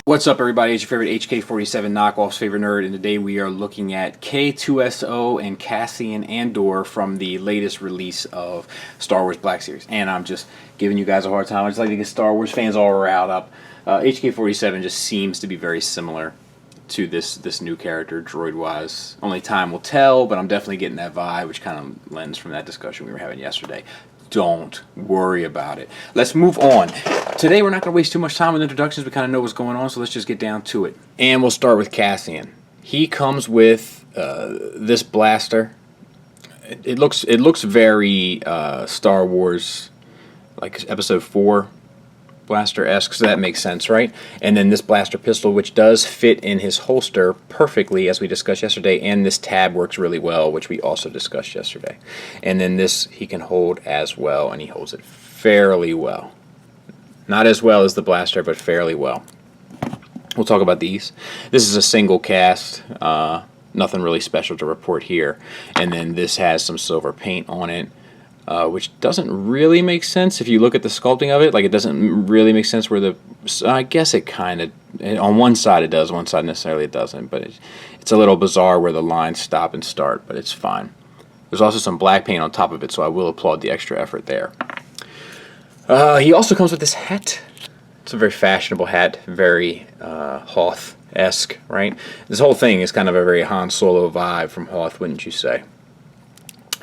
What's up, everybody? It's your favorite HK47 knockoffs favorite nerd, and today we are looking at K2SO and Cassian Andor from the latest release of Star Wars Black Series. And I'm just giving you guys a hard time. I just like to get Star Wars fans all riled up. HK47 just seems to be very similar to this new character, droid-wise. Only time will tell, but I'm definitely getting that vibe, which kind of lends from that discussion we were having yesterday. Don't worry about it. Let's move on. Today we're not going to waste too much time with introductions. We kind of know what's going on, so let's just get down to it. And we'll start with Cassian. He comes with this blaster. It looks very Star Wars, like Episode 4 blaster-esque, so that makes sense, right? And then this blaster pistol, which does fit in his holster perfectly, as we discussed yesterday, and this tab works really well, which we also discussed yesterday. And then this he can hold as well, and he holds it fairly well. Not as well as the blaster, but fairly well. We'll talk about these. This is a single cast, nothing really special to report here. And then this has some silver paint on it, which doesn't really make sense if you look at the sculpting of it. Like, it doesn't really make sense where the... I guess it kind of... On one side it does, one side necessarily it doesn't. But it's a little bizarre where the lines stop and start, but it's fine. There's also some black paint on top of it, so I will applaud the extra effort there. He also comes with this hat. It's a very fashionable hat, very Hoth-esque, right? This whole thing is kind of a very Han Solo vibe from Hoth, wouldn't you say?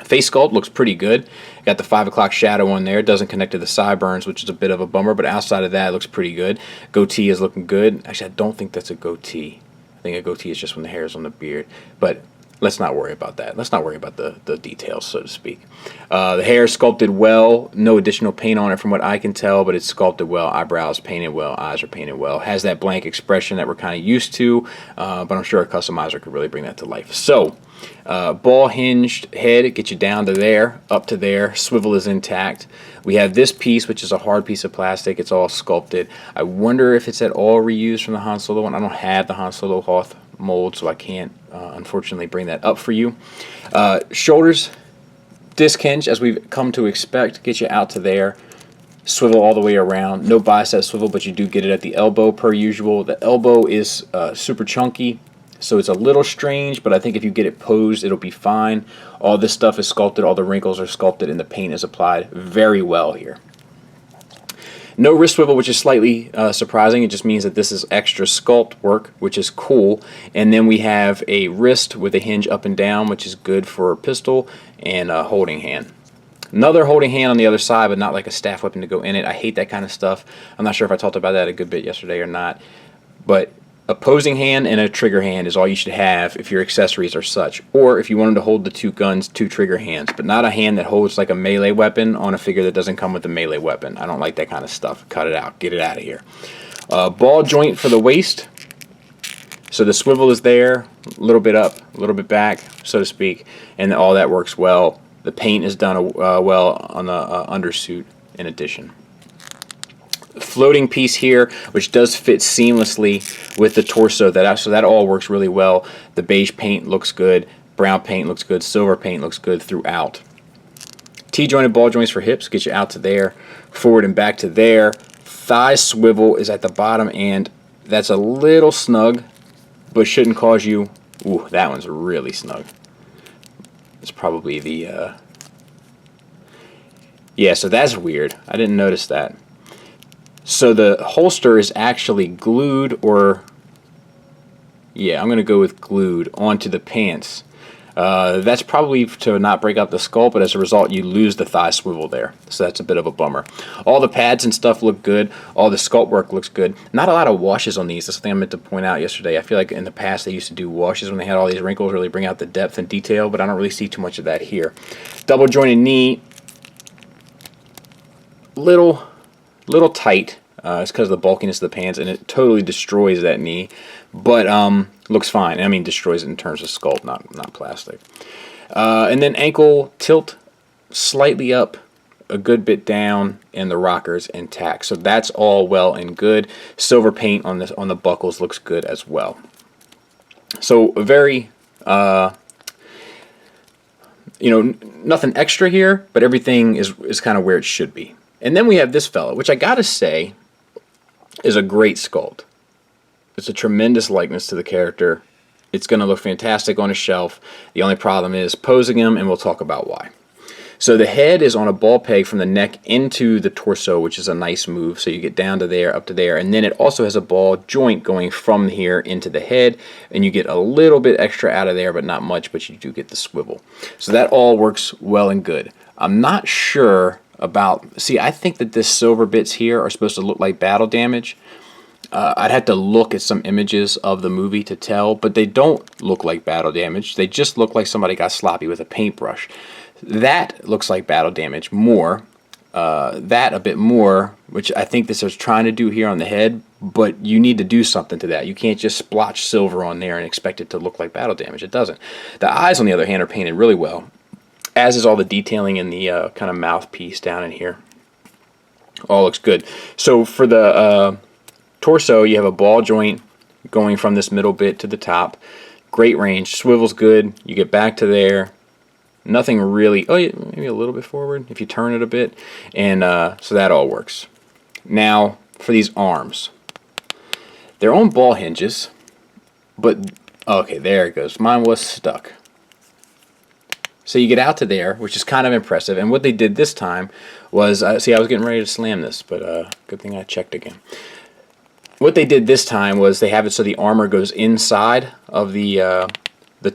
Face sculpt looks pretty good. Got the 5 o'clock shadow on there. It doesn't connect to the sideburns, which is a bit of a bummer, but outside of that, it looks pretty good. Goatee is looking good. Actually, I don't think that's a goatee. I think a goatee is just when the hair is on the beard. But let's not worry about that. Let's not worry about the details, so to speak. The hair is sculpted well. No additional paint on it from what I can tell, but it's sculpted well. Eyebrows painted well. Eyes are painted well. Has that blank expression that we're kind of used to, but I'm sure a customizer could really bring that to life. So, ball hinged head, get you down to there, up to there. Swivel is intact. We have this piece, which is a hard piece of plastic. It's all sculpted. I wonder if it's at all reused from the Han Solo one. I don't have the Han Solo Hoth mold, so I can't unfortunately bring that up for you. Shoulders disc hinge, as we've come to expect, get you out to there. Swivel all the way around. No bicep swivel, but you do get it at the elbow per usual. The elbow is super chunky, so it's a little strange, but I think if you get it posed, it'll be fine. All this stuff is sculpted, all the wrinkles are sculpted, and the paint is applied very well here. No wrist swivel, which is slightly surprising. It just means that this is extra sculpt work, which is cool. And then we have a wrist with a hinge up and down, which is good for a pistol, and a holding hand. Another holding hand on the other side, but not like a staff weapon to go in it. I hate that kind of stuff. I'm not sure if I talked about that a good bit yesterday or not. But opposing hand and a trigger hand is all you should have if your accessories are such, or if you wanted to hold the two guns, two trigger hands, but not a hand that holds like a melee weapon on a figure that doesn't come with a melee weapon. I don't like that kind of stuff. Cut it out. Get it out of here. Ball joint for the waist. So the swivel is there, a little bit up, a little bit back, so to speak, and all that works well. The paint is done well on the undersuit in addition. Floating piece here, which does fit seamlessly with the torso, so that all works really well. The beige paint looks good, brown paint looks good, silver paint looks good throughout. T-jointed ball joints for hips, get you out to there, forward and back to there. Thigh swivel is at the bottom, and that's a little snug, but shouldn't cause you... Ooh, that one's really snug. It's probably the... Yeah, so that's weird. I didn't notice that. So the holster is actually glued, or yeah, I'm going to go with glued onto the pants. That's probably to not break up the sculpt, but as a result you lose the thigh swivel there. So that's a bit of a bummer. All the pads and stuff look good. All the sculpt work looks good. Not a lot of washes on these. That's something I meant to point out yesterday. I feel like in the past they used to do washes when they had all these wrinkles, really bring out the depth and detail, but I don't really see too much of that here. Double jointed knee. Little tight. It's because of the bulkiness of the pants, and it totally destroys that knee, but looks fine. I mean, destroys it in terms of sculpt, not plastic. And then ankle tilt slightly up, a good bit down, and the rockers intact. So that's all well and good. Silver paint on the buckles looks good as well. So a very nothing extra here, but everything is kind of where it should be. And then we have this fella, which I gotta say is a great sculpt. It's a tremendous likeness to the character. It's going to look fantastic on a shelf. The only problem is posing him, and we'll talk about why. So the head is on a ball peg from the neck into the torso, which is a nice move. So you get down to there, up to there, and then it also has a ball joint going from here into the head, and you get a little bit extra out of there, but not much, but you do get the swivel. So that all works well and good. I'm not sure about, see, I think that this silver bits here are supposed to look like battle damage. I'd have to look at some images of the movie to tell, but they don't look like battle damage. They just look like somebody got sloppy with a paintbrush. That looks like battle damage more. That a bit more, which I think this is trying to do here on the head, but you need to do something to that. You can't just splotch silver on there and expect it to look like battle damage. It doesn't. The eyes, on the other hand, are painted really well, as is all the detailing in the kind of mouthpiece down in here. All looks good. So for the torso, you have a ball joint going from this middle bit to the top. Great range. Swivel's good. You get back to there. Nothing really, oh yeah, maybe a little bit forward if you turn it a bit, and so that all works. Now for these arms, they're on ball hinges, but okay, there it goes. Mine was stuck. So you get out to there, which is kind of impressive. And what they did this time was, see, I was getting ready to slam this, but good thing I checked again. What they did this time was they have it so the armor goes inside of the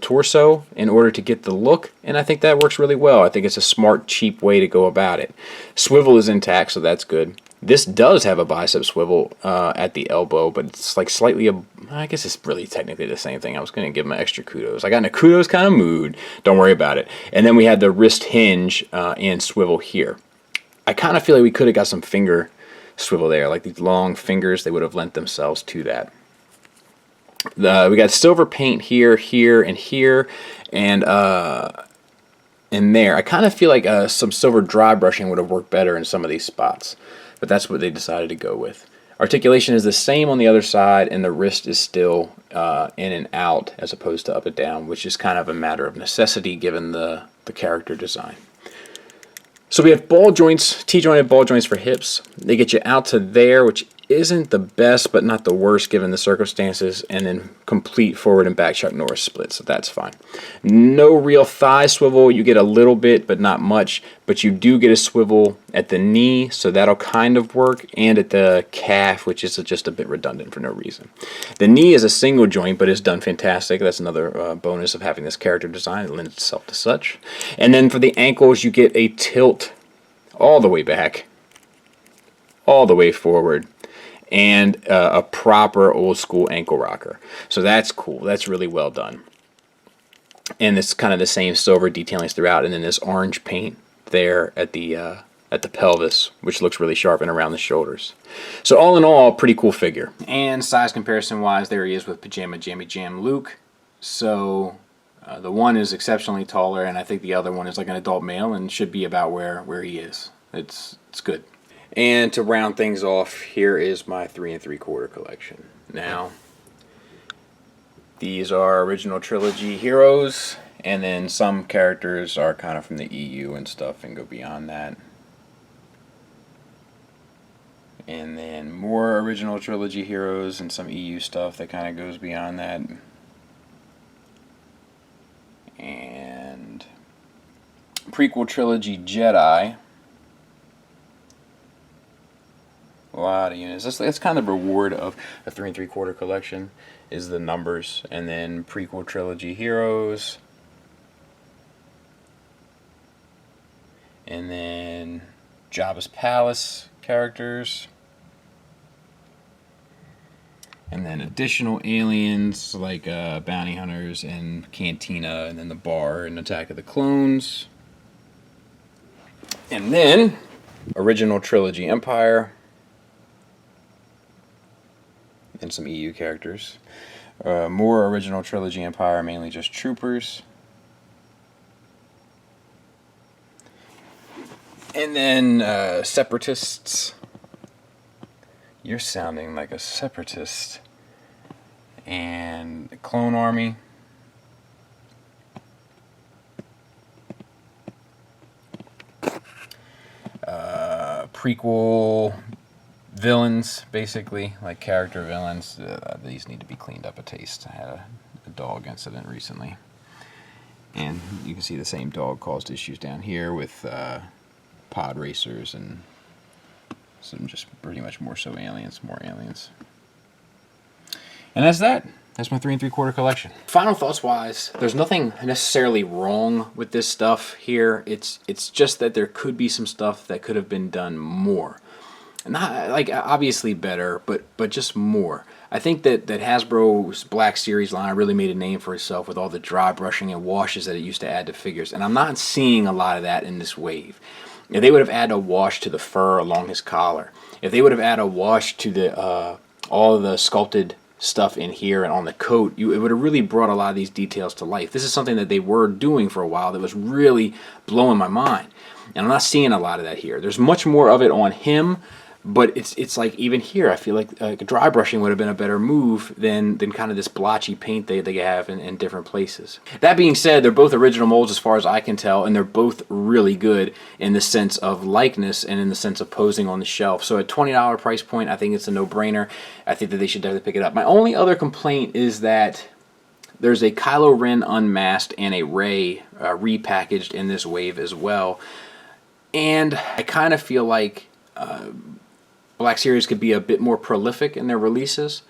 torso in order to get the look, and I think that works really well. I think it's a smart, cheap way to go about it. Swivel is intact, so that's good. This does have a bicep swivel at the elbow, but it's like slightly, I guess it's really technically the same thing. I was going to give them extra kudos. I got in a kudos kind of mood. Don't worry about it. And then we had the wrist hinge and swivel here. I kind of feel like we could have got some finger swivel there, like these long fingers. They would have lent themselves to that. We got silver paint here, here, and here, and there. I kind of feel like some silver dry brushing would have worked better in some of these spots, but that's what they decided to go with. Articulation is the same on the other side, and the wrist is still in and out as opposed to up and down, which is kind of a matter of necessity given the character design. So we have ball joints, T-jointed ball joints for hips. They get you out to there, which isn't the best, but not the worst given the circumstances, and then complete forward and back Chuck Norris split, so that's fine. No real thigh swivel. You get a little bit, but not much, but you do get a swivel at the knee, so that'll kind of work, and at the calf, which is just a bit redundant for no reason. The knee is a single joint, but it's done fantastic. That's another bonus of having this character design. It lends itself to such. And then for the ankles, you get a tilt all the way back, all the way forward, and a proper old school ankle rocker. So that's cool. That's really well done. And it's kind of the same silver detailings throughout, and then this orange paint there at the pelvis, which looks really sharp, and around the shoulders. So all in all, pretty cool figure. And size comparison wise, there he is with Pajama Jammy Jam Luke. So the one is exceptionally taller, and I think the other one is like an adult male and should be about where he is. It's good. And to round things off, here is my 3 3/4 collection. Now, these are original trilogy heroes, and then some characters are kind of from the EU and stuff and go beyond that. And then more original trilogy heroes and some EU stuff that kind of goes beyond that. And prequel trilogy Jedi. A lot of units. That's kind of the reward of a 3 3/4 collection, is the numbers. And then prequel trilogy heroes, and then Jabba's Palace characters, and then additional aliens like bounty hunters and Cantina, and then the bar and Attack of the Clones, and then original trilogy Empire. And some EU characters. More original trilogy Empire, mainly just troopers. And then separatists. You're sounding like a separatist. And the Clone Army. Prequel villains, basically, like character villains. These need to be cleaned up a taste. I had a dog incident recently, and you can see the same dog caused issues down here with pod racers and some just pretty much more aliens. And that's that. That's my 3 3/4 collection. Final thoughts wise, there's nothing necessarily wrong with this stuff here. It's just that there could be some stuff that could have been done more. Not like obviously better, but just more. I think that Hasbro's Black Series line really made a name for itself with all the dry brushing and washes that it used to add to figures, and I'm not seeing a lot of that in this wave. If they would have added a wash to the fur along his collar, if they would have added a wash to the all of the sculpted stuff in here and on the coat, it would have really brought a lot of these details to life. This is something that they were doing for a while that was really blowing my mind, and I'm not seeing a lot of that here. There's much more of it on him, but it's like even here I feel like dry brushing would have been a better move than kind of this blotchy paint they have in different places. That being said, they're both original molds as far as I can tell, and they're both really good in the sense of likeness and in the sense of posing on the shelf. So at $20 price point, I think it's a no-brainer. I think that they should definitely pick it up. My only other complaint is that there's a Kylo Ren unmasked and a Rey repackaged in this wave as well, and I kind of feel like Black Series could be a bit more prolific in their releases.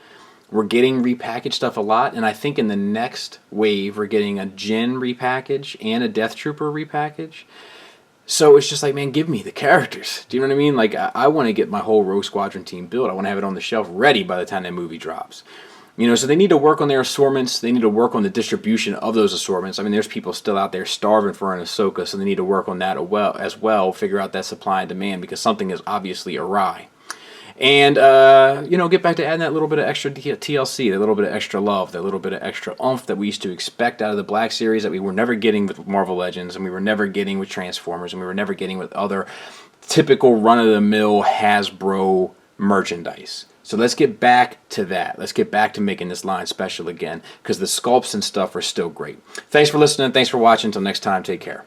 We're getting repackaged stuff a lot, and I think in the next wave we're getting a Jyn repackage and a Death Trooper repackage. So it's just like, man, give me the characters. Do you know what I mean? Like, I want to get my whole Rogue Squadron team built. I want to have it on the shelf ready by the time that movie drops. You know, so they need to work on their assortments. They need to work on the distribution of those assortments. I mean, there's people still out there starving for an Ahsoka, so they need to work on that as well, figure out that supply and demand, because something is obviously awry. And, you know, get back to adding that little bit of extra TLC, that little bit of extra love, that little bit of extra oomph that we used to expect out of the Black Series that we were never getting with Marvel Legends, and we were never getting with Transformers, and we were never getting with other typical run-of-the-mill Hasbro merchandise. So let's get back to that. Let's get back to making this line special again, because the sculpts and stuff are still great. Thanks for listening. Thanks for watching. Until next time, take care.